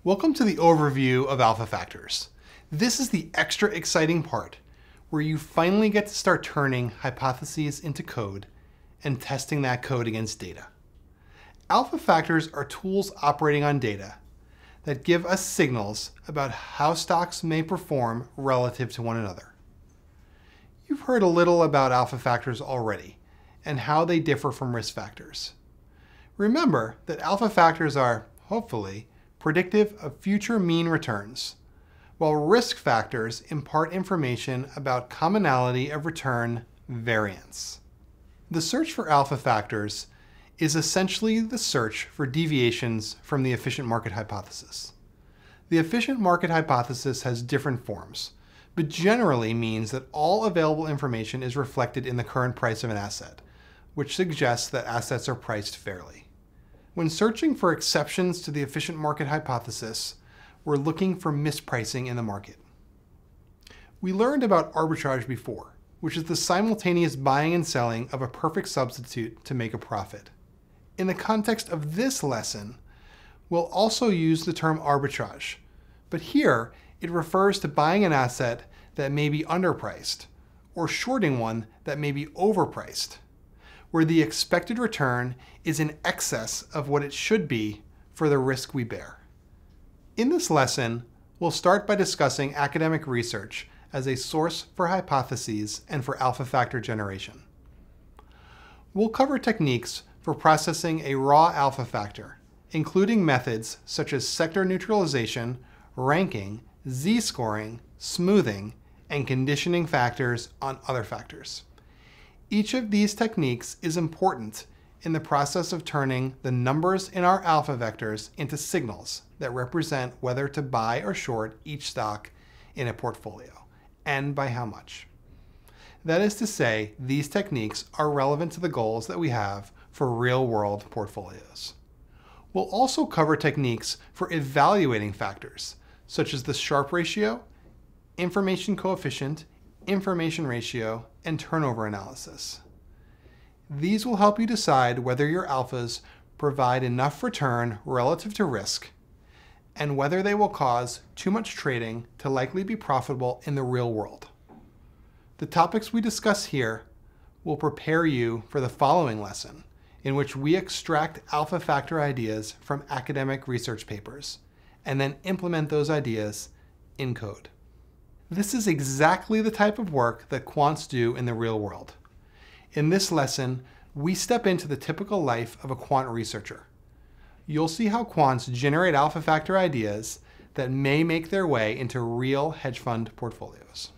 Welcome to the overview of alpha factors. This is the extra exciting part where you finally get to start turning hypotheses into code and testing that code against data. Alpha factors are tools operating on data that give us signals about how stocks may perform relative to one another. You've heard a little about alpha factors already and how they differ from risk factors. Remember that alpha factors are, hopefully, predictive of future mean returns, while risk factors impart information about commonality of return variance. The search for alpha factors is essentially the search for deviations from the efficient market hypothesis. The efficient market hypothesis has different forms, but generally means that all available information is reflected in the current price of an asset, which suggests that assets are priced fairly. When searching for exceptions to the efficient market hypothesis, we're looking for mispricing in the market. We learned about arbitrage before, which is the simultaneous buying and selling of a perfect substitute to make a profit. In the context of this lesson, we'll also use the term arbitrage, but here it refers to buying an asset that may be underpriced or shorting one that may be overpriced, where the expected return is in excess of what it should be for the risk we bear. In this lesson, we'll start by discussing academic research as a source for hypotheses and for alpha factor generation. We'll cover techniques for processing a raw alpha factor, including methods such as sector neutralization, ranking, z-scoring, smoothing, and conditioning factors on other factors. Each of these techniques is important in the process of turning the numbers in our alpha vectors into signals that represent whether to buy or short each stock in a portfolio, and by how much. That is to say, these techniques are relevant to the goals that we have for real-world portfolios. We'll also cover techniques for evaluating factors, such as the Sharpe ratio, information coefficient, information ratio, and turnover analysis. These will help you decide whether your alphas provide enough return relative to risk and whether they will cause too much trading to likely be profitable in the real world. The topics we discuss here will prepare you for the following lesson, in which we extract alpha factor ideas from academic research papers and then implement those ideas in code. This is exactly the type of work that quants do in the real world. In this lesson, we step into the typical life of a quant researcher. You'll see how quants generate alpha factor ideas that may make their way into real hedge fund portfolios.